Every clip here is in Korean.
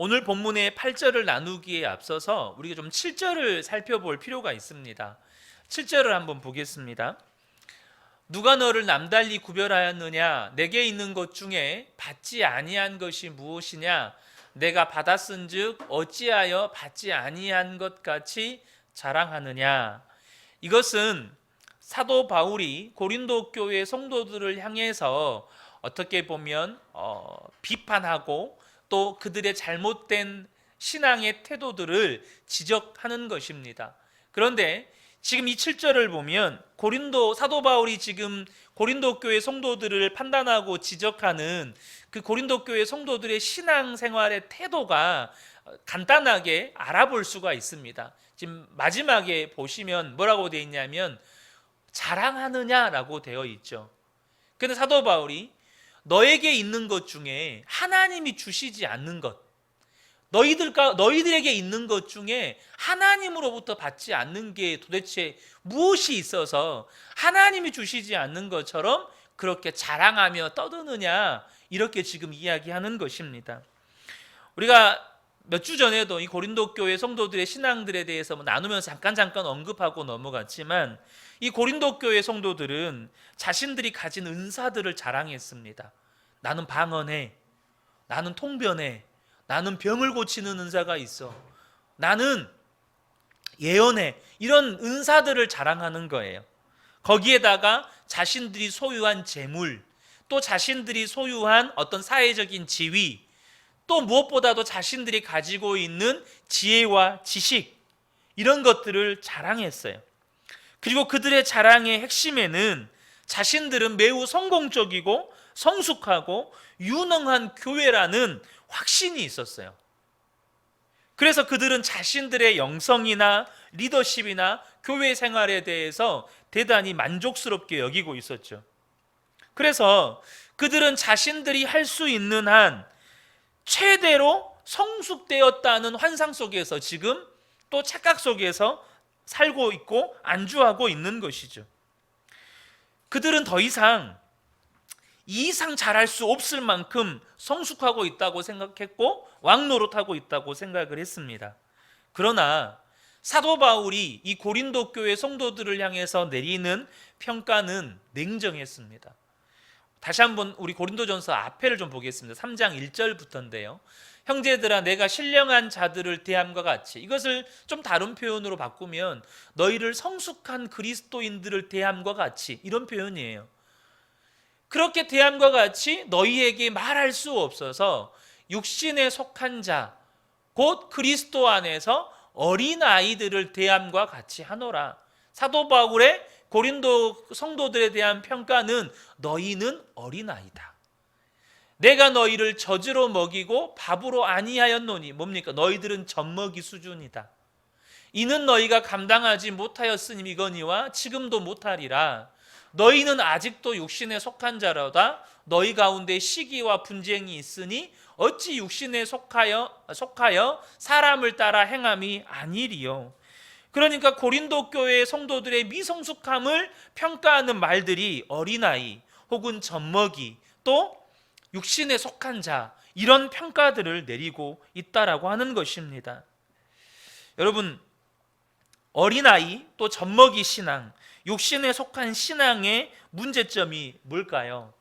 오늘 본문의 8절을 나누기에 앞서서 우리가 좀 7절을 살펴볼 필요가 있습니다. 7절을 한번 보겠습니다. 누가 너를 남달리 구별하였느냐? 내게 있는 것 중에 받지 아니한 것이 무엇이냐? 내가 받았은즉 어찌하여 받지 아니한 것 같이 자랑하느냐? 이것은 사도 바울이 고린도 교회 성도들을 향해서 어떻게 보면 비판하고 또 그들의 잘못된 신앙의 태도들을 지적하는 것입니다. 그런데 지금 이 7절을 보면 사도 바울이 지금 고린도 교회 성도들을 판단하고 지적하는 그 고린도 교회 성도들의 신앙생활의 태도가 간단하게 알아볼 수가 있습니다. 지금 마지막에 보시면 뭐라고 되어 있냐면 자랑하느냐라고 되어 있죠. 그런데 사도 바울이 너에게 있는 것 중에 하나님이 주시지 않는 것, 너희들에게 있는 것 중에 하나님으로부터 받지 않는 게 도대체 무엇이 있어서 하나님이 주시지 않는 것처럼 그렇게 자랑하며 떠드느냐, 이렇게 지금 이야기하는 것입니다. 우리가 몇 주 전에도 이 고린도 교회 성도들의 신앙들에 대해서 나누면서 잠깐 언급하고 넘어갔지만, 이 고린도 교회 성도들은 자신들이 가진 은사들을 자랑했습니다. 나는 방언해, 나는 통변해, 나는 병을 고치는 은사가 있어, 나는 예언해, 이런 은사들을 자랑하는 거예요. 거기에다가 자신들이 소유한 재물, 또 자신들이 소유한 어떤 사회적인 지위, 또 무엇보다도 자신들이 가지고 있는 지혜와 지식, 이런 것들을 자랑했어요. 그리고 그들의 자랑의 핵심에는 자신들은 매우 성공적이고 성숙하고 유능한 교회라는 확신이 있었어요. 그래서 그들은 자신들의 영성이나 리더십이나 교회 생활에 대해서 대단히 만족스럽게 여기고 있었죠. 그래서 그들은 자신들이 할 수 있는 한 최대로 성숙되었다는 환상 속에서 지금 또 착각 속에서 살고 있고 안주하고 있는 것이죠. 그들은 더 이상 이 이상 잘할 수 없을 만큼 성숙하고 있다고 생각했고 왕노릇하고 있다고 생각을 했습니다. 그러나 사도 바울이 이 고린도 교회 성도들을 향해서 내리는 평가는 냉정했습니다. 다시 한번 우리 고린도전서 앞에를 좀 보겠습니다. 3장 1절부터인데요. 형제들아, 내가 신령한 자들을 대함과 같이, 이것을 좀 다른 표현으로 바꾸면 너희를 성숙한 그리스도인들을 대함과 같이, 이런 표현이에요. 그렇게 대함과 같이 너희에게 말할 수 없어서 육신에 속한 자, 곧 그리스도 안에서 어린아이들을 대함과 같이 하노라. 사도 바울의 고린도 성도들에 대한 평가는 너희는 어린아이다. 내가 너희를 젖으로 먹이고 밥으로 아니하였노니, 뭡니까? 너희들은 젖먹이 수준이다. 이는 너희가 감당하지 못하였으니거니와 지금도 못하리라. 너희는 아직도 육신에 속한 자로다. 너희 가운데 시기와 분쟁이 있으니 어찌 육신에 속하여 사람을 따라 행함이 아니리요. 그러니까 고린도 교회 성도들의 미성숙함을 평가하는 말들이 어린아이 혹은 젖먹이, 또 육신에 속한 자, 이런 평가들을 내리고 있다라고 하는 것입니다. 여러분, 어린아이 또 젖먹이 신앙, 육신에 속한 신앙의 문제점이 뭘까요?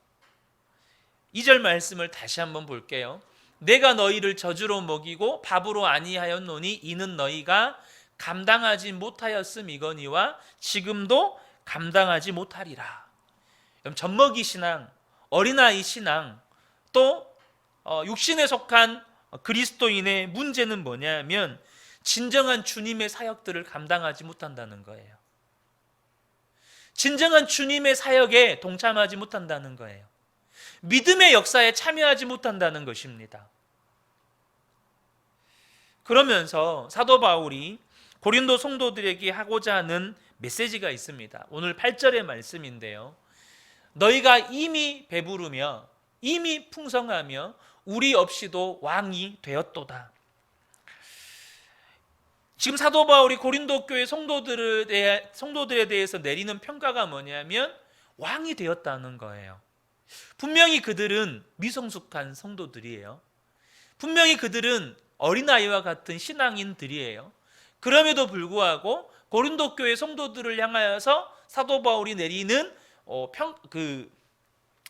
2절 말씀을 다시 한번 볼게요. 내가 너희를 젖으로 먹이고 밥으로 아니하였노니 이는 너희가 감당하지 못하였음이거니와 지금도 감당하지 못하리라. 젖먹이 신앙, 어린아이 신앙, 또 육신에 속한 그리스도인의 문제는 뭐냐면 진정한 주님의 사역들을 감당하지 못한다는 거예요. 진정한 주님의 사역에 동참하지 못한다는 거예요. 믿음의 역사에 참여하지 못한다는 것입니다. 그러면서 사도 바울이 고린도 성도들에게 하고자 하는 메시지가 있습니다. 오늘 8절의 말씀인데요. 너희가 이미 배부르며 이미 풍성하며 우리 없이도 왕이 되었도다. 지금 사도 바울이 고린도 교회 성도들에 대해서 내리는 평가가 뭐냐면 왕이 되었다는 거예요. 분명히 그들은 미성숙한 성도들이에요. 분명히 그들은 어린아이와 같은 신앙인들이에요. 그럼에도 불구하고 고린도 교회 성도들을 향하여서 사도 바울이 내리는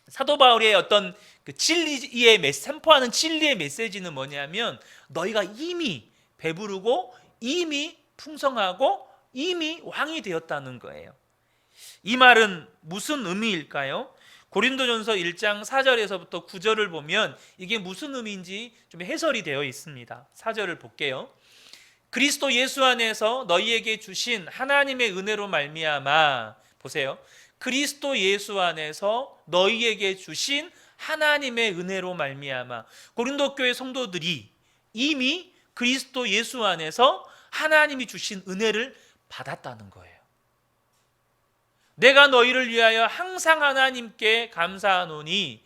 사도 바울의 어떤 그 진리의 선포하는 진리의 메시지는 뭐냐면, 너희가 이미 배부르고 이미 풍성하고 이미 왕이 되었다는 거예요. 이 말은 무슨 의미일까요? 고린도전서 1장 4절에서부터 9절을 보면 이게 무슨 의미인지 좀 해설이 되어 있습니다. 4절을 볼게요. 그리스도 예수 안에서 너희에게 주신 하나님의 은혜로 말미암아, 보세요. 그리스도 예수 안에서 너희에게 주신 하나님의 은혜로 말미암아, 고린도 교회 성도들이 이미 그리스도 예수 안에서 하나님이 주신 은혜를 받았다는 거예요. 내가 너희를 위하여 항상 하나님께 감사하노니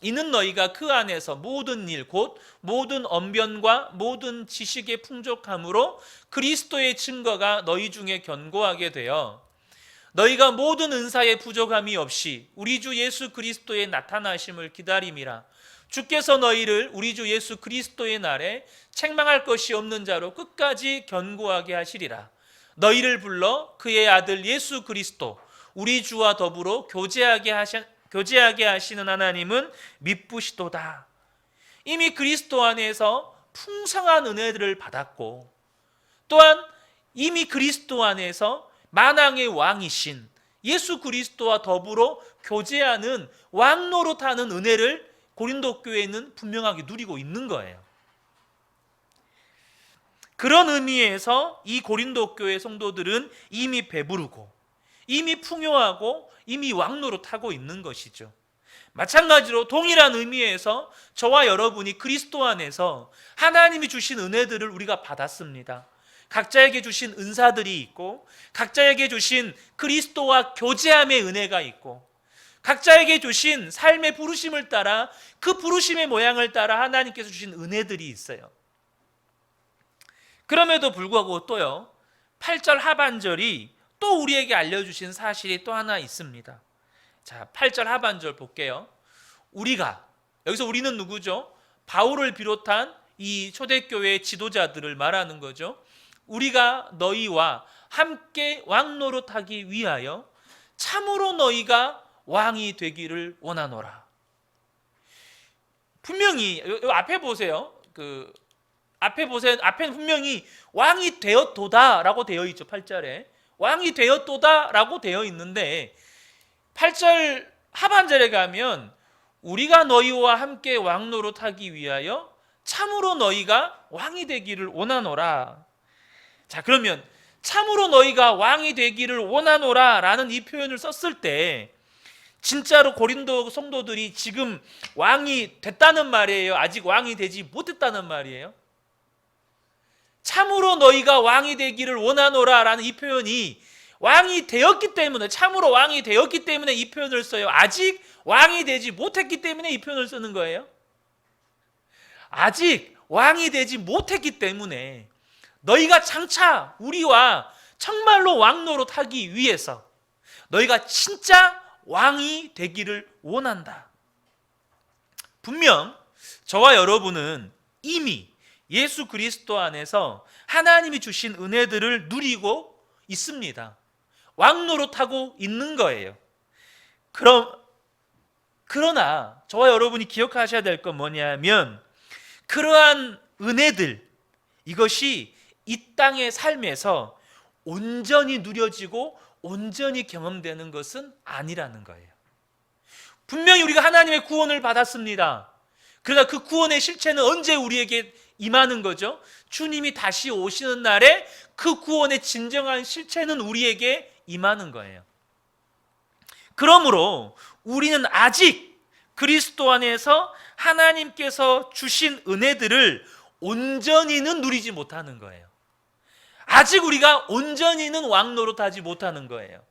이는 너희가 그 안에서 모든 일 곧 모든 언변과 모든 지식의 풍족함으로 그리스도의 증거가 너희 중에 견고하게 되어 너희가 모든 은사의 부족함이 없이 우리 주 예수 그리스도의 나타나심을 기다림이라. 주께서 너희를 우리 주 예수 그리스도의 날에 책망할 것이 없는 자로 끝까지 견고하게 하시리라. 너희를 불러 그의 아들 예수 그리스도 우리 주와 더불어 교제하게 하시는 하나님은 미쁘시도다. 이미 그리스도 안에서 풍성한 은혜들을 받았고, 또한 이미 그리스도 안에서 만왕의 왕이신 예수 그리스도와 더불어 교제하는 왕 노릇하는 은혜를 고린도 교회는 분명하게 누리고 있는 거예요. 그런 의미에서 이 고린도 교회 성도들은 이미 배부르고 이미 풍요하고 이미 왕 노릇하고 있는 것이죠. 마찬가지로 동일한 의미에서 저와 여러분이 그리스도 안에서 하나님이 주신 은혜들을 우리가 받았습니다. 각자에게 주신 은사들이 있고, 각자에게 주신 그리스도와 교제함의 은혜가 있고, 각자에게 주신 삶의 부르심을 따라 그 부르심의 모양을 따라 하나님께서 주신 은혜들이 있어요. 그럼에도 불구하고 또요, 8절 하반절이 또 우리에게 알려주신 사실이 또 하나 있습니다. 자, 8절 하반절 볼게요. 여기서 우리는 누구죠? 바울을 비롯한 이 초대교회 지도자들을 말하는 거죠. 우리가 너희와 함께 왕 노릇하기 위하여 참으로 너희가 왕이 되기를 원하노라. 분명히 앞에 보세요. 앞에 분명히 왕이 되었도다라고 되어 있죠. 8절에 왕이 되었도다라고 되어 있는데, 8절 하반절에 가면 우리가 너희와 함께 왕 노릇하기 위하여 참으로 너희가 왕이 되기를 원하노라. 자, 그러면 참으로 너희가 왕이 되기를 원하노라 라는 이 표현을 썼을 때 진짜로 고린도 성도들이 지금 왕이 됐다는 말이에요? 아직 왕이 되지 못했다는 말이에요? 참으로 너희가 왕이 되기를 원하노라 라는 이 표현이 왕이 되었기 때문에, 참으로 왕이 되었기 때문에 이 표현을 써요? 아직 왕이 되지 못했기 때문에 이 표현을 쓰는 거예요? 아직 왕이 되지 못했기 때문에 너희가 장차 우리와 정말로 왕 노릇하기 위해서 너희가 진짜 왕이 되기를 원한다. 분명 저와 여러분은 이미 예수 그리스도 안에서 하나님이 주신 은혜들을 누리고 있습니다. 왕 노릇하고 있는 거예요. 그러나 저와 여러분이 기억하셔야 될 건 뭐냐면, 그러한 은혜들, 이것이 이 땅의 삶에서 온전히 누려지고 온전히 경험되는 것은 아니라는 거예요. 분명히 우리가 하나님의 구원을 받았습니다. 그러나 그 구원의 실체는 언제 우리에게 임하는 거죠? 주님이 다시 오시는 날에 그 구원의 진정한 실체는 우리에게 임하는 거예요. 그러므로 우리는 아직 그리스도 안에서 하나님께서 주신 은혜들을 온전히는 누리지 못하는 거예요. 아직 우리가 온전히는 왕 노릇하지 못하는 거예요.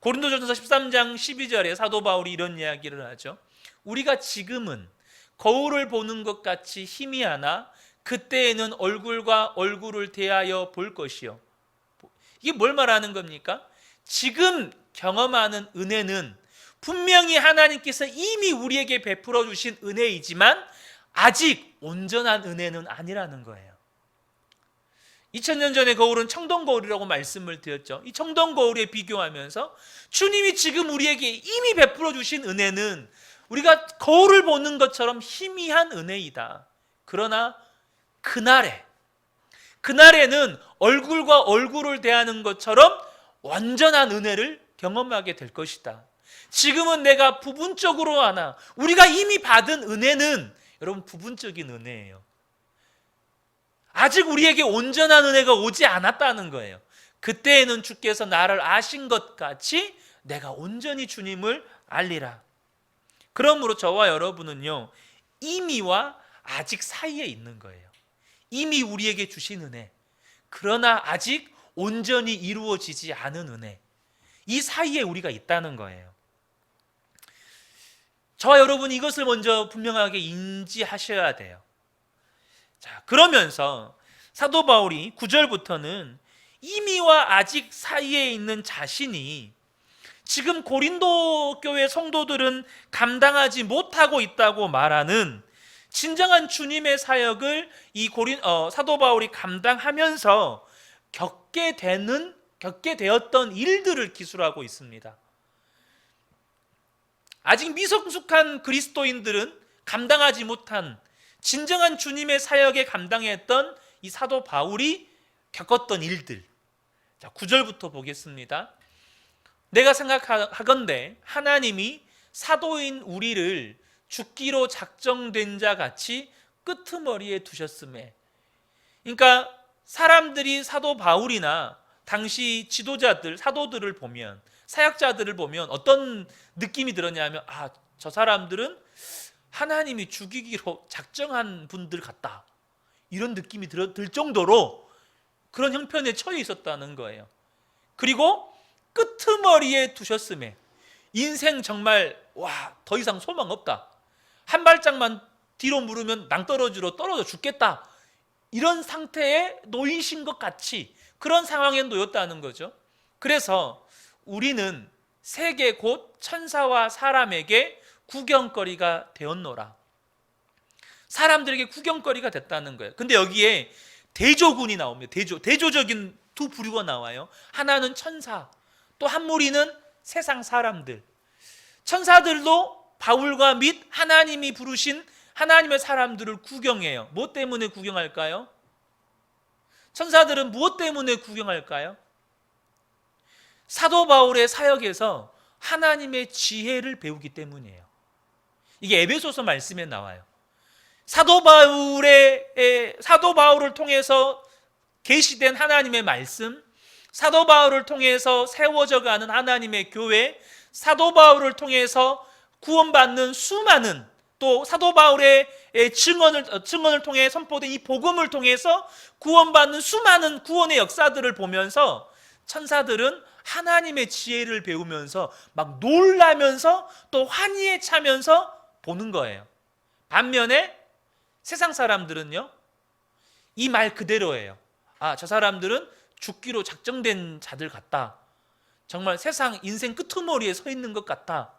고린도전서 13장 12절에 사도 바울이 이런 이야기를 하죠. 우리가 지금은 거울을 보는 것 같이 희미하나 그때에는 얼굴과 얼굴을 대하여 볼 것이요. 이게 뭘 말하는 겁니까? 지금 경험하는 은혜는 분명히 하나님께서 이미 우리에게 베풀어 주신 은혜이지만 아직 온전한 은혜는 아니라는 거예요. 2000년 전의 거울은 청동 거울이라고 말씀을 드렸죠. 이 청동 거울에 비교하면서 주님이 지금 우리에게 이미 베풀어 주신 은혜는 우리가 거울을 보는 것처럼 희미한 은혜이다. 그러나 그날에는 얼굴과 얼굴을 대하는 것처럼 완전한 은혜를 경험하게 될 것이다. 지금은 내가 부분적으로 하나, 우리가 이미 받은 은혜는 여러분 부분적인 은혜예요. 아직 우리에게 온전한 은혜가 오지 않았다는 거예요. 그때에는 주께서 나를 아신 것 같이 내가 온전히 주님을 알리라. 그러므로 저와 여러분은요, 이미와 아직 사이에 있는 거예요. 이미 우리에게 주신 은혜, 그러나 아직 온전히 이루어지지 않은 은혜, 이 사이에 우리가 있다는 거예요. 저와 여러분이 이것을 먼저 분명하게 인지하셔야 돼요. 자, 그러면서 사도 바울이 9절부터는 이미와 아직 사이에 있는 자신이 지금 고린도 교회 성도들은 감당하지 못하고 있다고 말하는 진정한 주님의 사역을 이 사도 바울이 감당하면서 겪게 되었던 일들을 기술하고 있습니다. 아직 미성숙한 그리스도인들은 감당하지 못한 진정한 주님의 사역에 감당했던 이 사도 바울이 겪었던 일들. 자, 9절부터 보겠습니다. 내가 생각하건대 하나님이 사도인 우리를 죽기로 작정된 자 같이 끄트머리에 두셨음에, 그러니까 사람들이 사도 바울이나 당시 지도자들, 사도들을 보면, 사역자들을 보면 어떤 느낌이 들었냐면, 저 사람들은 하나님이 죽이기로 작정한 분들 같다, 이런 느낌이 들 정도로 그런 형편에 처해 있었다는 거예요. 그리고 끄트머리에 두셨음에, 인생 정말 더 이상 소망 없다, 한 발짝만 뒤로 물으면 낭떠러지로 떨어져 죽겠다, 이런 상태에 놓이신 것 같이 그런 상황에 놓였다는 거죠. 그래서 우리는 세계 곧 천사와 사람에게 구경거리가 되었노라. 사람들에게 구경거리가 됐다는 거예요. 근데 여기에 대조군이 나옵니다. 대조적인 두 부류가 나와요. 하나는 천사, 또 한 무리는 세상 사람들. 천사들도 바울과 및 하나님이 부르신 하나님의 사람들을 구경해요. 무엇 때문에 구경할까요? 천사들은 무엇 때문에 구경할까요? 사도 바울의 사역에서 하나님의 지혜를 배우기 때문이에요. 이게 에베소서 말씀에 나와요. 사도 바울을 통해서 계시된 하나님의 말씀, 사도 바울을 통해서 세워져 가는 하나님의 교회, 사도 바울을 통해서 구원받는 수많은, 또 사도 바울의 증언을 통해 선포된 이 복음을 통해서 구원받는 수많은 구원의 역사들을 보면서 천사들은 하나님의 지혜를 배우면서 막 놀라면서 또 환희에 차면서 보는 거예요. 반면에 세상 사람들은요, 이 말 그대로예요. 저 사람들은 죽기로 작정된 자들 같다, 정말 세상 인생 끄트머리에 서 있는 것 같다.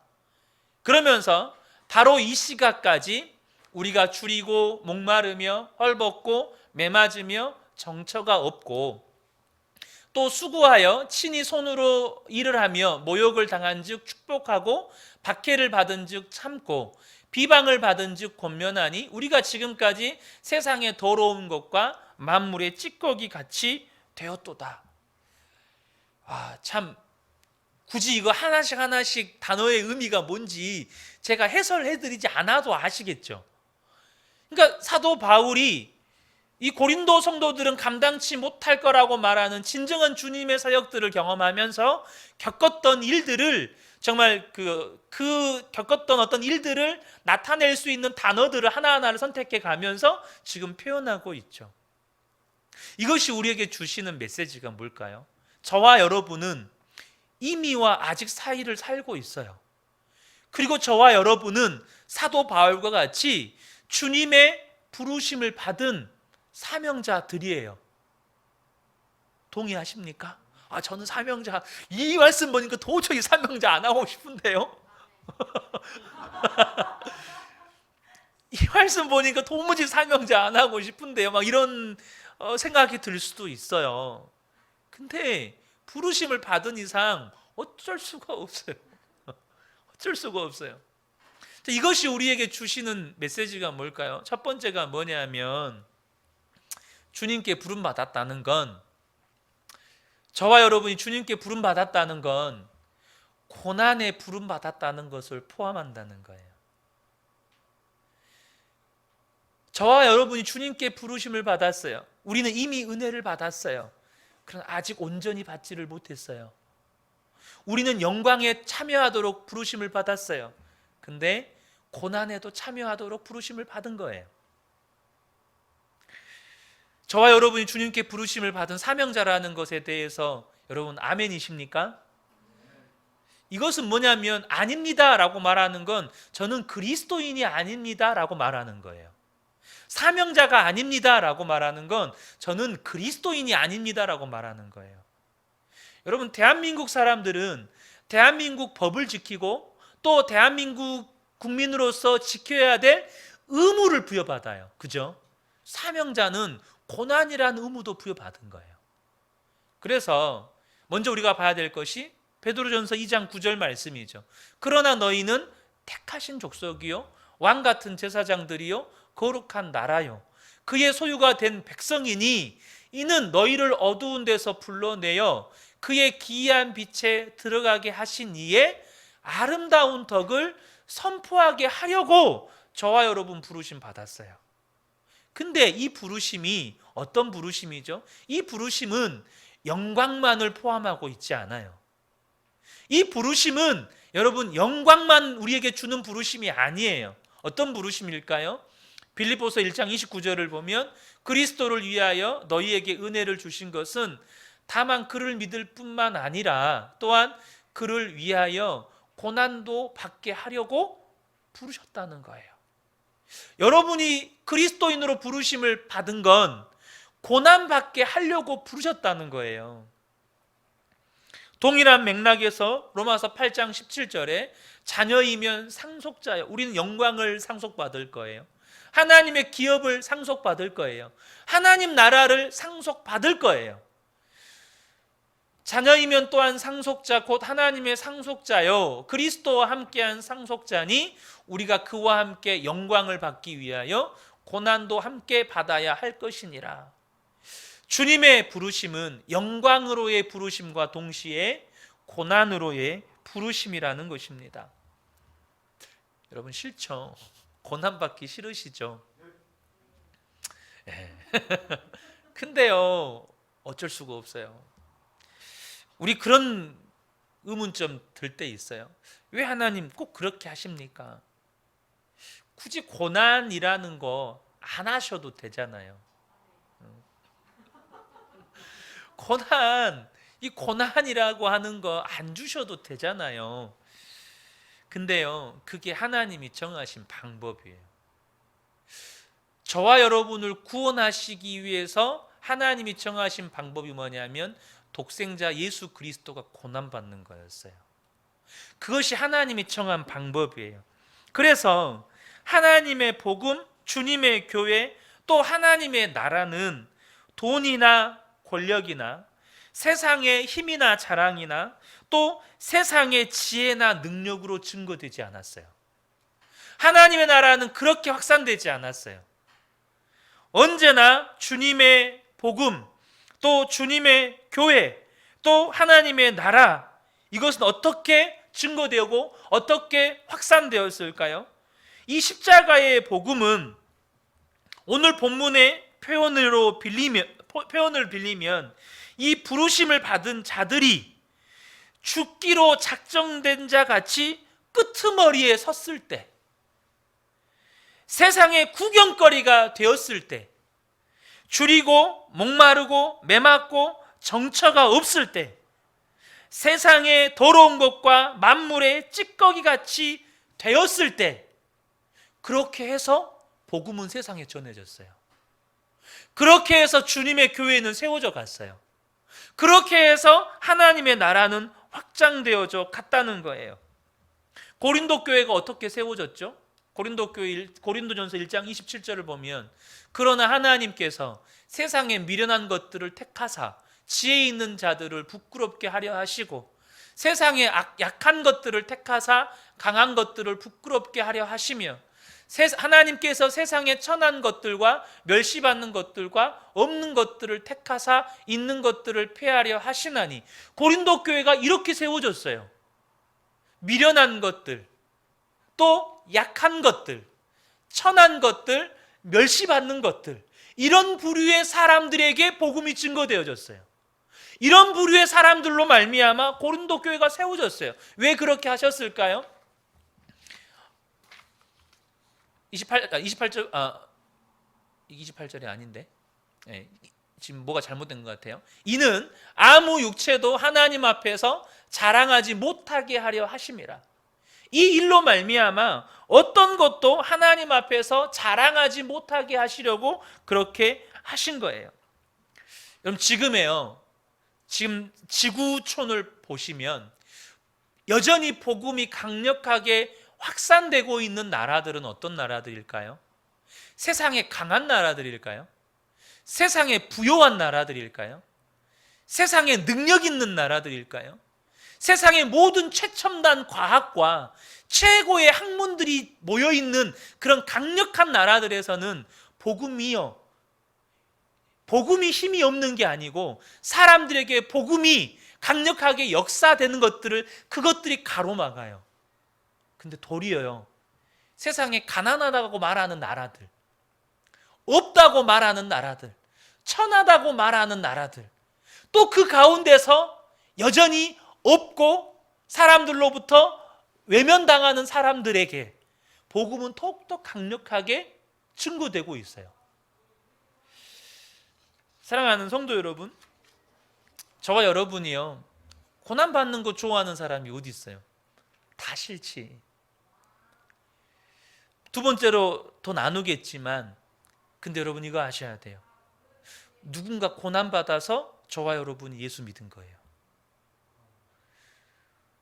그러면서 바로 이 시각까지 우리가 줄이고 목마르며 헐벗고 매맞으며 정처가 없고, 또 수고하여 친히 손으로 일을 하며 모욕을 당한 즉 축복하고 박해를 받은 즉 참고 비방을 받은 즉 권면하니 우리가 지금까지 세상의 더러운 것과 만물의 찌꺼기 같이 되었도다. 참 굳이 이거 하나씩 단어의 의미가 뭔지 제가 해설해드리지 않아도 아시겠죠. 그러니까 사도 바울이 이 고린도 성도들은 감당치 못할 거라고 말하는 진정한 주님의 사역들을 경험하면서 겪었던 일들을, 정말 그 겪었던 어떤 일들을 나타낼 수 있는 단어들을 하나하나를 선택해 가면서 지금 표현하고 있죠. 이것이 우리에게 주시는 메시지가 뭘까요? 저와 여러분은 이미와 아직 사이를 살고 있어요. 그리고 저와 여러분은 사도 바울과 같이 주님의 부르심을 받은 사명자들이에요. 동의하십니까? 저는 사명자, 이 말씀 보니까 도저히 사명자 안 하고 싶은데요. 이 말씀 보니까 도무지 사명자 안 하고 싶은데요. 막 이런 생각이 들 수도 있어요. 근데 부르심을 받은 이상 어쩔 수가 없어요. 어쩔 수가 없어요. 이것이 우리에게 주시는 메시지가 뭘까요? 첫 번째가 뭐냐면, 주님께 부름받았다는 건, 저와 여러분이 주님께 부름받았다는 건 고난에 부름받았다는 것을 포함한다는 거예요. 저와 여러분이 주님께 부르심을 받았어요. 우리는 이미 은혜를 받았어요. 그러나 아직 온전히 받지를 못했어요. 우리는 영광에 참여하도록 부르심을 받았어요. 근데 고난에도 참여하도록 부르심을 받은 거예요. 저와 여러분이 주님께 부르심을 받은 사명자라는 것에 대해서 여러분 아멘이십니까? 이것은 뭐냐면, 아닙니다 라고 말하는 건 저는 그리스도인이 아닙니다 라고 말하는 거예요. 사명자가 아닙니다 라고 말하는 건 저는 그리스도인이 아닙니다 라고 말하는 거예요. 여러분, 대한민국 사람들은 대한민국 법을 지키고 또 대한민국 국민으로서 지켜야 될 의무를 부여받아요. 그죠? 사명자는 고난이라는 의무도 부여받은 거예요. 그래서 먼저 우리가 봐야 될 것이 베드로전서 2장 9절 말씀이죠. 그러나 너희는 택하신 족속이요 왕 같은 제사장들이요 거룩한 나라요 그의 소유가 된 백성이니 이는 너희를 어두운 데서 불러내어 그의 기이한 빛에 들어가게 하신 이의 아름다운 덕을 선포하게 하려고 저와 여러분 부르심 받았어요. 근데 이 부르심이 어떤 부르심이죠? 이 부르심은 영광만을 포함하고 있지 않아요. 이 부르심은 여러분 영광만 우리에게 주는 부르심이 아니에요. 어떤 부르심일까요? 빌립보서 1장 29절을 보면, 그리스도를 위하여 너희에게 은혜를 주신 것은 다만 그를 믿을 뿐만 아니라 또한 그를 위하여 고난도 받게 하려고 부르셨다는 거예요. 여러분이 그리스도인으로 부르심을 받은 건 고난받게 하려고 부르셨다는 거예요. 동일한 맥락에서 로마서 8장 17절에 자녀이면 상속자요, 우리는 영광을 상속받을 거예요. 하나님의 기업을 상속받을 거예요. 하나님 나라를 상속받을 거예요. 자녀이면 또한 상속자 곧 하나님의 상속자요 그리스도와 함께한 상속자니 우리가 그와 함께 영광을 받기 위하여 고난도 함께 받아야 할 것이니라. 주님의 부르심은 영광으로의 부르심과 동시에 고난으로의 부르심이라는 것입니다. 여러분 싫죠? 고난받기 싫으시죠? 네. 근데요 어쩔 수가 없어요. 우리 그런 의문점 들 때 있어요. 왜 하나님 꼭 그렇게 하십니까? 굳이 고난이라는 거 안 하셔도 되잖아요. 이 고난이라고 하는 거 안 주셔도 되잖아요. 근데요, 그게 하나님이 정하신 방법이에요. 저와 여러분을 구원하시기 위해서 하나님이 정하신 방법이 뭐냐면 독생자 예수 그리스도가 고난받는 거였어요. 그것이 하나님이 정한 방법이에요. 그래서 하나님의 복음, 주님의 교회, 또 하나님의 나라는 돈이나 권력이나 세상의 힘이나 자랑이나 또 세상의 지혜나 능력으로 증거되지 않았어요. 하나님의 나라는 그렇게 확산되지 않았어요. 언제나 주님의 복음, 또 주님의 교회, 또 하나님의 나라, 이것은 어떻게 증거되고 어떻게 확산되었을까요? 이 십자가의 복음은 오늘 본문의 표현을 빌리면 이 부르심을 받은 자들이 죽기로 작정된 자 같이 끄트머리에 섰을 때, 세상의 구경거리가 되었을 때, 줄이고 목마르고 메맞고 정처가 없을 때, 세상의 더러운 것과 만물의 찌꺼기 같이 되었을 때, 그렇게 해서 복음은 세상에 전해졌어요. 그렇게 해서 주님의 교회는 세워져 갔어요. 그렇게 해서 하나님의 나라는 확장되어져 갔다는 거예요. 고린도 교회가 어떻게 세워졌죠? 고린도전서 1장 27절을 보면 그러나 하나님께서 세상에 미련한 것들을 택하사 지혜 있는 자들을 부끄럽게 하려 하시고 세상에 약한 것들을 택하사 강한 것들을 부끄럽게 하려 하시며 하나님께서 세상에 천한 것들과 멸시받는 것들과 없는 것들을 택하사 있는 것들을 폐하려 하시나니. 고린도 교회가 이렇게 세워졌어요. 미련한 것들, 또 약한 것들, 천한 것들, 멸시받는 것들, 이런 부류의 사람들에게 복음이 증거되어졌어요. 이런 부류의 사람들로 말미암아 고린도 교회가 세워졌어요. 왜 그렇게 하셨을까요? 28절이 아닌데, 지금 뭐가 잘못된 것 같아요. 이는 아무 육체도 하나님 앞에서 자랑하지 못하게 하려 하심이라. 이 일로 말미암아 어떤 것도 하나님 앞에서 자랑하지 못하게 하시려고 그렇게 하신 거예요. 여러분, 지금 지구촌을 보시면 여전히 복음이 강력하게 확산되고 있는 나라들은 어떤 나라들일까요? 세상에 강한 나라들일까요? 세상에 부유한 나라들일까요? 세상에 능력 있는 나라들일까요? 세상의 모든 최첨단 과학과 최고의 학문들이 모여있는 그런 강력한 나라들에서는 복음이 힘이 없는 게 아니고 사람들에게 복음이 강력하게 역사되는 그것들이 가로막아요. 근데 도리어요, 세상에 가난하다고 말하는 나라들, 없다고 말하는 나라들, 천하다고 말하는 나라들, 또 그 가운데서 여전히 없고 사람들로부터 외면당하는 사람들에게 복음은 더욱더 강력하게 증거되고 있어요. 사랑하는 성도 여러분, 저와 여러분이요, 고난받는 거 좋아하는 사람이 어디 있어요? 다 싫지. 두 번째로 더 나누겠지만, 근데 여러분 이거 아셔야 돼요. 누군가 고난받아서 저와 여러분이 예수 믿은 거예요.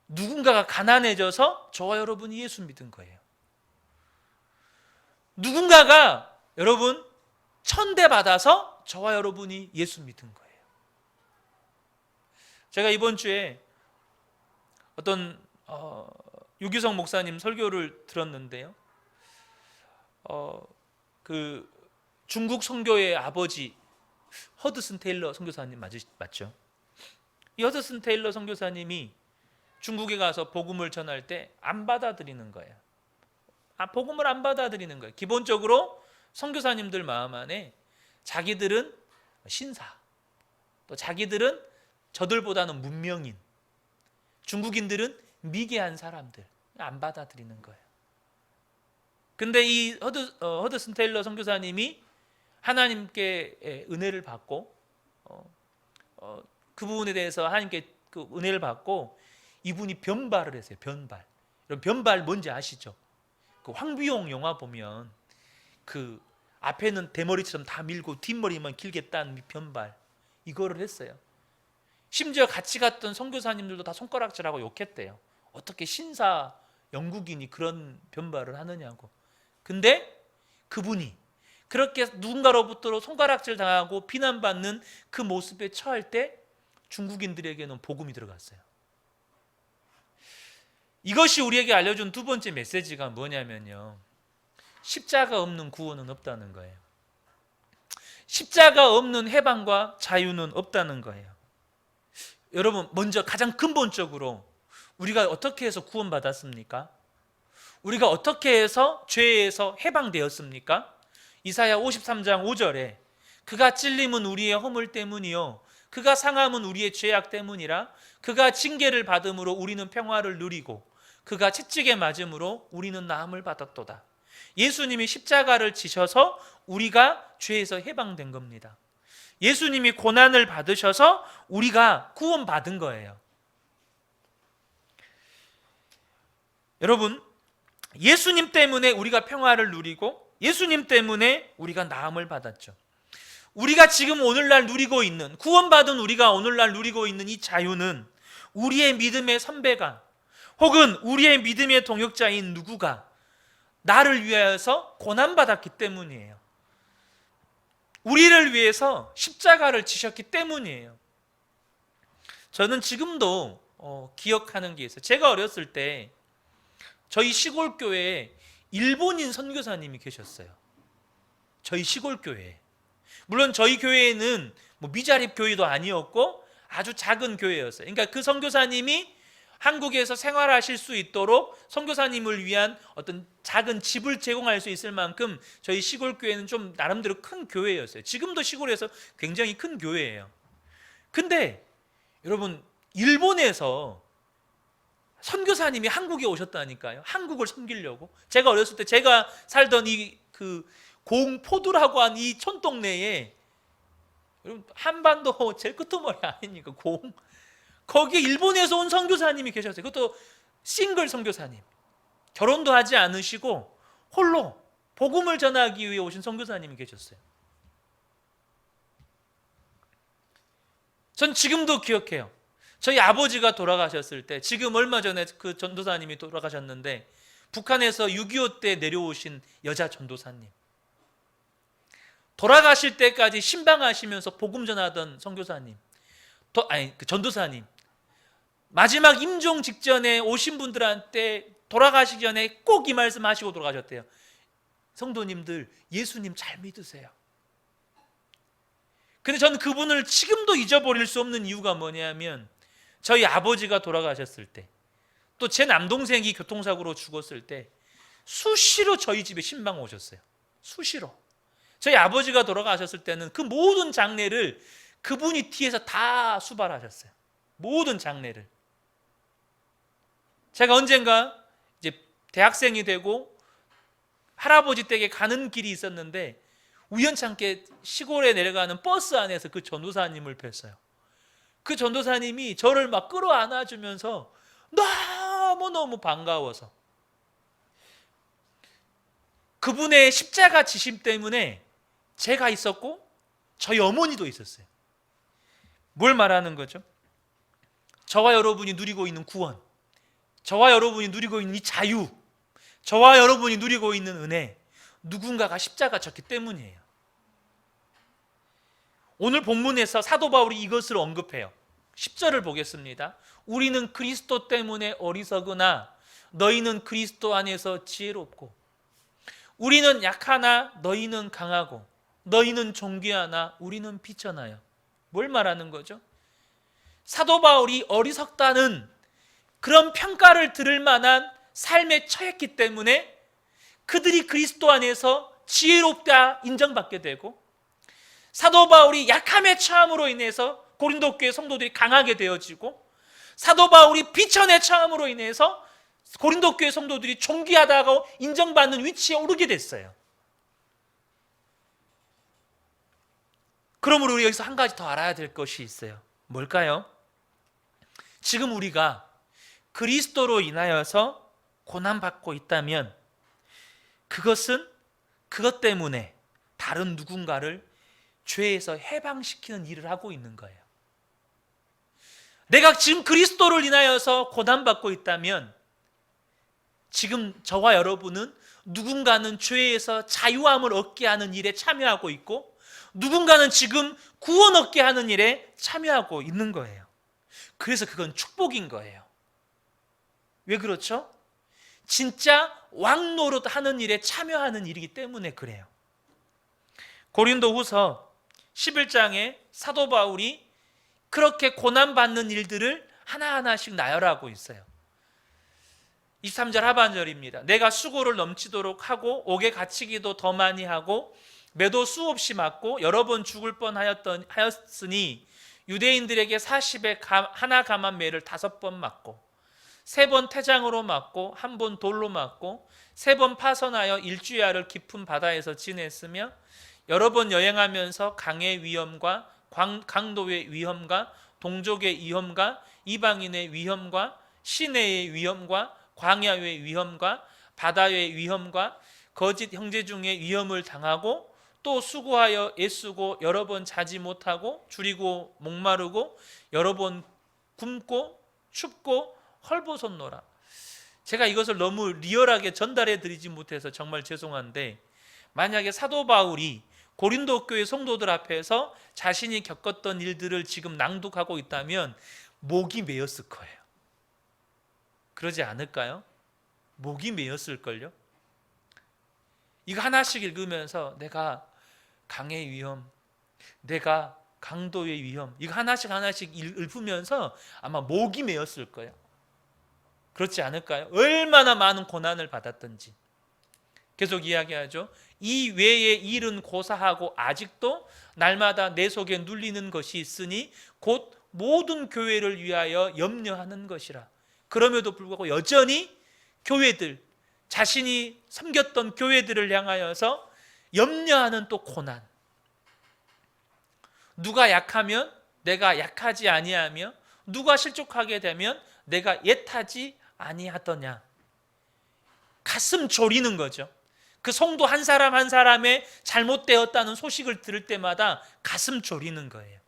누군가가 가난해져서 저와 여러분이 예수 믿은 거예요. 누군가가 여러분 천대 받아서 저와 여러분이 예수 믿은 거예요. 제가 이번 주에 어떤 유기성 목사님 설교를 들었는데요. 그 중국 선교의 아버지 허드슨 테일러 선교사님 맞죠? 이 허드슨 테일러 선교사님이 중국에 가서 복음을 전할 때 안 받아들이는 거예요. 복음을 안 받아들이는 거예요. 기본적으로 선교사님들 마음 안에 자기들은 신사, 또 자기들은 저들보다는 문명인, 중국인들은 미개한 사람들, 안 받아들이는 거예요. 근데 이 허드슨 테일러 선교사님이 하나님께 은혜를 받고 그 부분에 대해서 하나님께 그 은혜를 받고 이분이 변발을 했어요. 변발 뭔지 아시죠? 그 황비용 영화 보면 그 앞에는 대머리처럼 다 밀고 뒷머리만 길게 딴 변발, 이거를 했어요. 심지어 같이 갔던 선교사님들도 다 손가락질하고 욕했대요. 어떻게 신사 영국인이 그런 변발을 하느냐고. 근데 그분이 그렇게 누군가로부터 손가락질 당하고 비난받는 그 모습에 처할 때 중국인들에게는 복음이 들어갔어요. 이것이 우리에게 알려준 두 번째 메시지가 뭐냐면요, 십자가 없는 구원은 없다는 거예요. 십자가 없는 해방과 자유는 없다는 거예요. 여러분, 먼저 가장 근본적으로 우리가 어떻게 해서 구원받았습니까? 우리가 어떻게 해서 죄에서 해방되었습니까? 이사야 53장 5절에 그가 찔림은 우리의 허물 때문이요 그가 상함은 우리의 죄악 때문이라. 그가 징계를 받음으로 우리는 평화를 누리고 그가 채찍에 맞음으로 우리는 나음을 받았도다. 예수님이 십자가를 지셔서 우리가 죄에서 해방된 겁니다. 예수님이 고난을 받으셔서 우리가 구원받은 거예요. 여러분, 예수님 때문에 우리가 평화를 누리고 예수님 때문에 우리가 나음을 받았죠. 우리가 지금 오늘날 누리고 있는, 구원받은 우리가 오늘날 누리고 있는 이 자유는 우리의 믿음의 선배가 혹은 우리의 믿음의 동역자인 누구가 나를 위하여서 고난받았기 때문이에요. 우리를 위해서 십자가를 지셨기 때문이에요. 저는 지금도 기억하는 게 있어요. 제가 어렸을 때 저희 시골 교회에 일본인 선교사님이 계셨어요. 저희 시골 교회에. 물론 저희 교회는 뭐 미자립 교회도 아니었고 아주 작은 교회였어요. 그러니까 그 선교사님이 한국에서 생활하실 수 있도록 선교사님을 위한 어떤 작은 집을 제공할 수 있을 만큼 저희 시골 교회는 좀 나름대로 큰 교회였어요. 지금도 시골에서 굉장히 큰 교회예요. 근데 여러분, 일본에서 선교사님이 한국에 오셨다니까요. 한국을 섬기려고. 제가 어렸을 때 제가 살던 이 그 공포두라고 한 이 촌동네에, 여러분, 한반도 제일 끄트머리 아닙니까? 거기에 일본에서 온 선교사님이 계셨어요. 그것도 싱글 선교사님. 결혼도 하지 않으시고 홀로 복음을 전하기 위해 오신 선교사님이 계셨어요. 전 지금도 기억해요. 저희 아버지가 돌아가셨을 때, 지금 얼마 전에 그 전도사님이 돌아가셨는데, 북한에서 6.25 때 내려오신 여자 전도사님, 돌아가실 때까지 신방하시면서 복음 전하던 선교사님, 그 전도사님, 마지막 임종 직전에 오신 분들한테 돌아가시기 전에 꼭 이 말씀 하시고 돌아가셨대요. 성도님들, 예수님 잘 믿으세요. 근데 저는 그분을 지금도 잊어버릴 수 없는 이유가 뭐냐면, 저희 아버지가 돌아가셨을 때, 또 제 남동생이 교통사고로 죽었을 때 수시로 저희 집에 신방 오셨어요. 수시로. 저희 아버지가 돌아가셨을 때는 그 모든 장례를 그분이 뒤에서 다 수발하셨어요. 모든 장례를. 제가 언젠가 이제 대학생이 되고 할아버지 댁에 가는 길이 있었는데, 우연찮게 시골에 내려가는 버스 안에서 그 전도사님을 뵀어요. 그 전도사님이 저를 막 끌어안아 주면서 너무너무 반가워서, 그분의 십자가 지심 때문에 제가 있었고 저희 어머니도 있었어요. 뭘 말하는 거죠? 저와 여러분이 누리고 있는 구원, 저와 여러분이 누리고 있는 이 자유, 저와 여러분이 누리고 있는 은혜, 누군가가 십자가 졌기 때문이에요. 오늘 본문에서 사도 바울이 이것을 언급해요. 10절을 보겠습니다. 우리는 그리스도 때문에 어리석으나 너희는 그리스도 안에서 지혜롭고, 우리는 약하나 너희는 강하고, 너희는 존귀하나 우리는 비천하여. 뭘 말하는 거죠? 사도 바울이 어리석다는 그런 평가를 들을 만한 삶에 처했기 때문에 그들이 그리스도 안에서 지혜롭다 인정받게 되고, 사도 바울이 약함에 처함으로 인해서 고린도 교회 성도들이 강하게 되어지고, 사도 바울이 비천에 처함으로 인해서 고린도 교회 성도들이 존귀하다고 인정받는 위치에 오르게 됐어요. 그러므로 우리 여기서 한 가지 더 알아야 될 것이 있어요. 뭘까요? 지금 우리가 그리스도로 인하여서 고난받고 있다면 그것은 그것 때문에 다른 누군가를 죄에서 해방시키는 일을 하고 있는 거예요. 내가 지금 그리스도를 인하여서 고난받고 있다면 지금 저와 여러분은 누군가는 죄에서 자유함을 얻게 하는 일에 참여하고 있고, 누군가는 지금 구원 얻게 하는 일에 참여하고 있는 거예요. 그래서 그건 축복인 거예요. 왜 그렇죠? 진짜 왕 노릇하는 일에 참여하는 일이기 때문에 그래요. 고린도후서 11장에 사도 바울이 그렇게 고난받는 일들을 하나하나씩 나열하고 있어요. 23절 하반절입니다. 내가 수고를 넘치도록 하고 옥에 갇히기도 더 많이 하고 매도 수없이 맞고 여러 번 죽을 뻔하였으니 유대인들에게 40에 하나 감한 매를 5번 맞고 3번 태장으로 맞고 1번 돌로 맞고 3번 파선하여 일주야를 깊은 바다에서 지냈으며 여러 번 여행하면서 강의 위험과 강도의 위험과 동족의 위험과 이방인의 위험과 시내의 위험과 광야의 위험과 바다의 위험과 거짓 형제 중에 위험을 당하고 또 수고하여 애쓰고 여러 번 자지 못하고 줄이고 목마르고 여러 번 굶고 춥고 헐벗었노라. 제가 이것을 너무 리얼하게 전달해 드리지 못해서 정말 죄송한데, 만약에 사도 바울이 고린도 교회 성도들 앞에서 자신이 겪었던 일들을 지금 낭독하고 있다면 목이 메었을 거예요. 그러지 않을까요? 목이 메었을걸요? 이거 하나씩 읽으면서 내가 강의 위험, 내가 강도의 위험, 이거 하나씩 읽으면서 아마 목이 메었을 거예요. 그렇지 않을까요? 얼마나 많은 고난을 받았던지. 계속 이야기하죠. 이 외의 일은 고사하고 아직도 날마다 내 속에 눌리는 것이 있으니 곧 모든 교회를 위하여 염려하는 것이라. 그럼에도 불구하고 여전히 교회들, 자신이 섬겼던 교회들을 향하여서 염려하는 또 고난. 누가 약하면 내가 약하지 아니하며, 누가 실족하게 되면 내가 옛하지 아니하더냐. 가슴 졸이는 거죠. 그 성도 한 사람 한 사람의 잘못되었다는 소식을 들을 때마다 가슴 졸이는 거예요.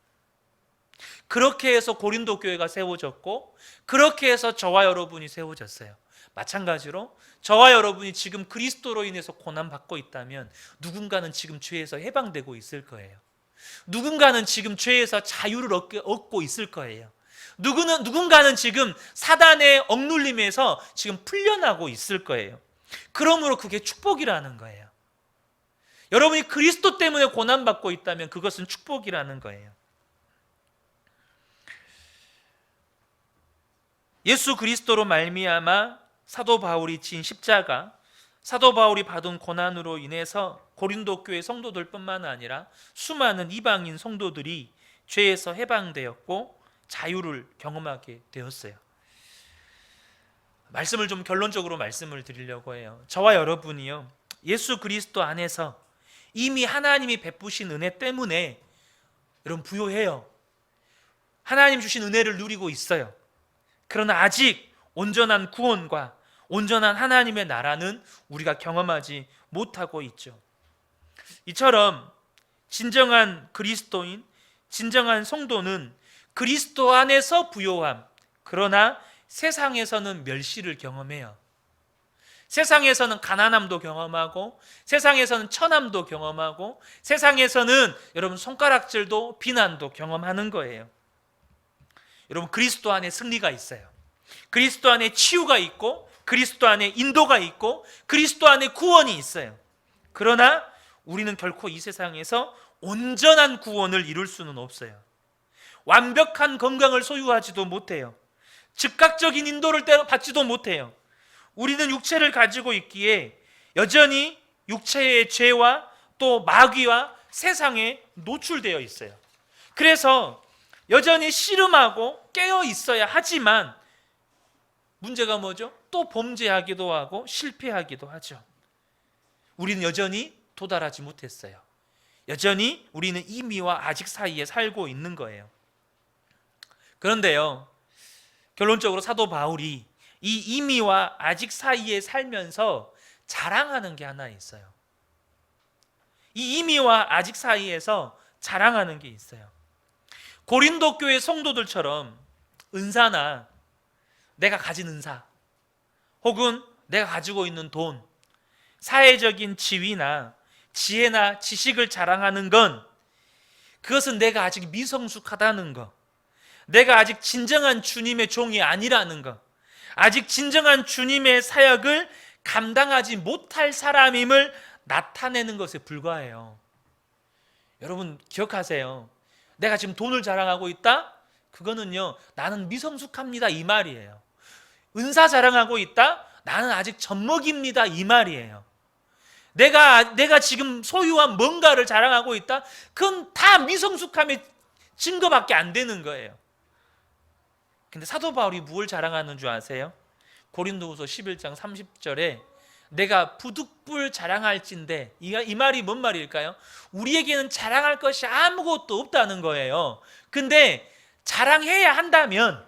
그렇게 해서 고린도 교회가 세워졌고, 그렇게 해서 저와 여러분이 세워졌어요. 마찬가지로 저와 여러분이 지금 그리스도로 인해서 고난받고 있다면 누군가는 지금 죄에서 해방되고 있을 거예요. 누군가는 지금 죄에서 자유를 얻고 있을 거예요. 누군가는 지금 사단의 억눌림에서 지금 풀려나고 있을 거예요. 그러므로 그게 축복이라는 거예요. 여러분이 그리스도 때문에 고난받고 있다면 그것은 축복이라는 거예요. 예수 그리스도로 말미암아 사도 바울이 진 십자가, 사도 바울이 받은 고난으로 인해서 고린도 교회 성도들뿐만 아니라 수많은 이방인 성도들이 죄에서 해방되었고 자유를 경험하게 되었어요. 말씀을 좀 결론적으로 말씀을 드리려고 해요. 저와 여러분이요, 예수 그리스도 안에서 이미 하나님이 베푸신 은혜 때문에 여러분 부요해요. 하나님 주신 은혜를 누리고 있어요. 그러나 아직 온전한 구원과 온전한 하나님의 나라는 우리가 경험하지 못하고 있죠. 이처럼 진정한 그리스도인, 진정한 성도는 그리스도 안에서 부요함, 그러나 세상에서는 멸시를 경험해요. 세상에서는 가난함도 경험하고, 세상에서는 천함도 경험하고, 세상에서는 여러분 손가락질도 비난도 경험하는 거예요. 여러분 그리스도 안에 승리가 있어요. 그리스도 안에 치유가 있고, 그리스도 안에 인도가 있고, 그리스도 안에 구원이 있어요. 그러나 우리는 결코 이 세상에서 온전한 구원을 이룰 수는 없어요. 완벽한 건강을 소유하지도 못해요. 즉각적인 인도를 받지도 못해요. 우리는 육체를 가지고 있기에 여전히 육체의 죄와 또 마귀와 세상에 노출되어 있어요. 그래서 여전히 씨름하고 깨어 있어야 하지만 문제가 뭐죠? 또 범죄하기도 하고 실패하기도 하죠. 우리는 여전히 도달하지 못했어요. 여전히 우리는 이미와 아직 사이에 살고 있는 거예요. 그런데요, 결론적으로 사도 바울이 이 이미와 아직 사이에 살면서 자랑하는 게 하나 있어요. 이 이미와 아직 사이에서 자랑하는 게 있어요. 고린도 교회 성도들처럼 은사나 내가 가진 은사, 혹은 내가 가지고 있는 돈, 사회적인 지위나 지혜나 지식을 자랑하는 건, 그것은 내가 아직 미성숙하다는 거, 내가 아직 진정한 주님의 종이 아니라는 것, 아직 진정한 주님의 사역을 감당하지 못할 사람임을 나타내는 것에 불과해요. 여러분 기억하세요. 내가 지금 돈을 자랑하고 있다? 그거는요, 나는 미성숙합니다 이 말이에요. 은사 자랑하고 있다? 나는 아직 젖먹입니다 이 말이에요. 내가 지금 소유한 뭔가를 자랑하고 있다? 그건 다 미성숙함의 증거밖에 안 되는 거예요. 근데 사도 바울이 무엇을 자랑하는 줄 아세요? 고린도후서 11장 30절에 내가 부득불 자랑할진대, 이 말이 뭔 말일까요? 우리에게는 자랑할 것이 아무것도 없다는 거예요. 근데 자랑해야 한다면,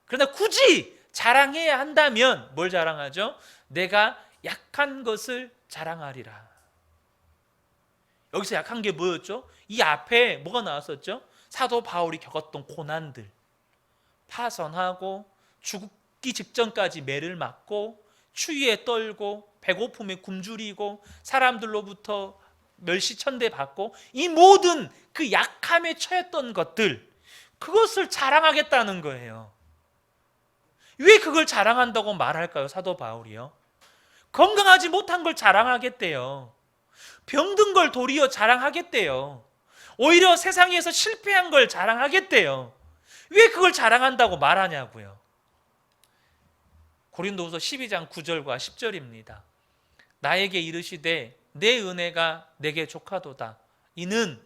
그러나 굳이 자랑해야 한다면 뭘 자랑하죠? 내가 약한 것을 자랑하리라. 여기서 약한 게 뭐였죠? 이 앞에 뭐가 나왔었죠? 사도 바울이 겪었던 고난들, 파선하고 죽기 직전까지 매를 맞고 추위에 떨고 배고픔에 굶주리고 사람들로부터 멸시천대 받고 이 모든 그 약함에 처했던 것들, 그것을 자랑하겠다는 거예요. 왜 그걸 자랑한다고 말할까요? 사도 바울이요. 건강하지 못한 걸 자랑하겠대요. 병든 걸 도리어 자랑하겠대요. 오히려 세상에서 실패한 걸 자랑하겠대요. 왜 그걸 자랑한다고 말하냐고요. 고린도후서 12장 9절과 10절입니다. 나에게 이르시되 내 은혜가 내게 족하도다. 이는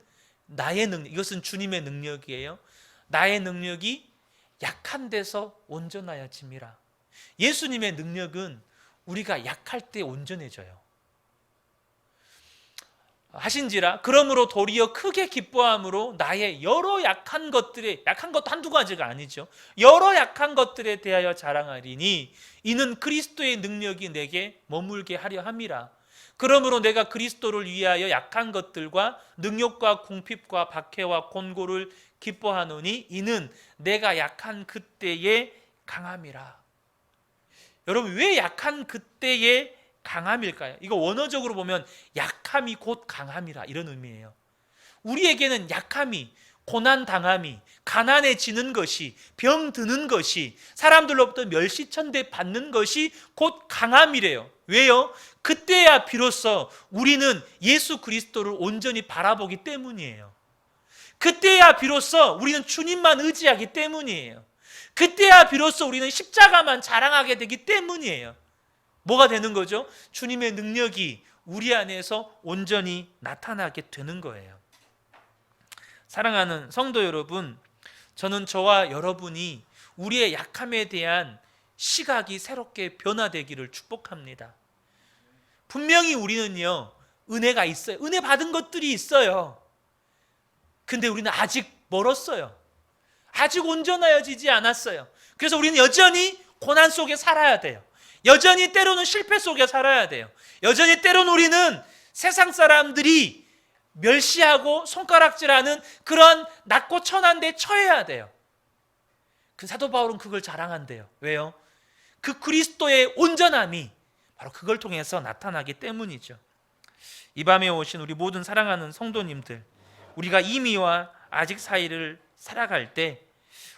나의 능력, 이것은 주님의 능력이에요. 나의 능력이 약한 데서 온전하여짐이라. 예수님의 능력은 우리가 약할 때 온전해져요. 하신지라 그러므로 도리어 크게 기뻐함으로 나의 여러 약한 것들에, 약한 것도 한두 가지가 아니죠, 여러 약한 것들에 대하여 자랑하리니 이는 그리스도의 능력이 내게 머물게 하려 함이라. 그러므로 내가 그리스도를 위하여 약한 것들과 능욕과 궁핍과 박해와 곤고를 기뻐하노니 이는 내가 약한 그때의 강함이라. 여러분, 왜 약한 그때의 강함일까요? 이거 원어적으로 보면 약함이 곧 강함이라, 이런 의미예요. 우리에게는 약함이, 고난당함이, 가난해지는 것이, 병드는 것이, 사람들로부터 멸시천대 받는 것이 곧 강함이래요. 왜요? 그때야 비로소 우리는 예수 그리스도를 온전히 바라보기 때문이에요. 그때야 비로소 우리는 주님만 의지하기 때문이에요. 그때야 비로소 우리는 십자가만 자랑하게 되기 때문이에요. 뭐가 되는 거죠? 주님의 능력이 우리 안에서 온전히 나타나게 되는 거예요. 사랑하는 성도 여러분, 저는 저와 여러분이 우리의 약함에 대한 시각이 새롭게 변화되기를 축복합니다. 분명히 우리는요, 은혜가 있어요. 은혜 받은 것들이 있어요. 근데 우리는 아직 멀었어요. 아직 온전해지지 않았어요. 그래서 우리는 여전히 고난 속에 살아야 돼요. 여전히 때로는 실패 속에 살아야 돼요. 여전히 때로는 우리는 세상 사람들이 멸시하고 손가락질하는 그런 낮고 천한 데 처해야 돼요. 그 사도 바울은 그걸 자랑한대요. 왜요? 그 그리스도의 온전함이 바로 그걸 통해서 나타나기 때문이죠. 이 밤에 오신 우리 모든 사랑하는 성도님들, 우리가 이미와 아직 사이를 살아갈 때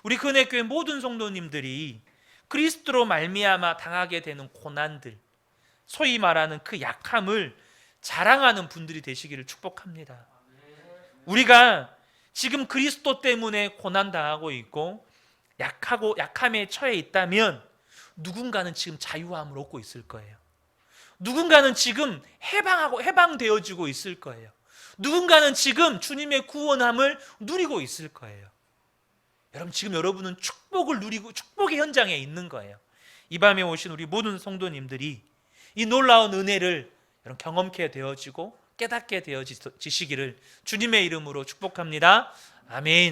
우리 근혜교회 모든 성도님들이 그리스도로 말미암아 당하게 되는 고난들, 소위 말하는 그 약함을 자랑하는 분들이 되시기를 축복합니다. 우리가 지금 그리스도 때문에 고난당하고 있고 약함에 처해 있다면 누군가는 지금 자유함을 얻고 있을 거예요. 누군가는 지금 해방되어지고 있을 거예요. 누군가는 지금 주님의 구원함을 누리고 있을 거예요. 여러분, 지금 여러분은 축복을 누리고 축복의 현장에 있는 거예요. 이 밤에 오신 우리 모든 성도님들이 이 놀라운 은혜를 경험케 되어지고 깨닫게 되어지시기를 주님의 이름으로 축복합니다. 아멘.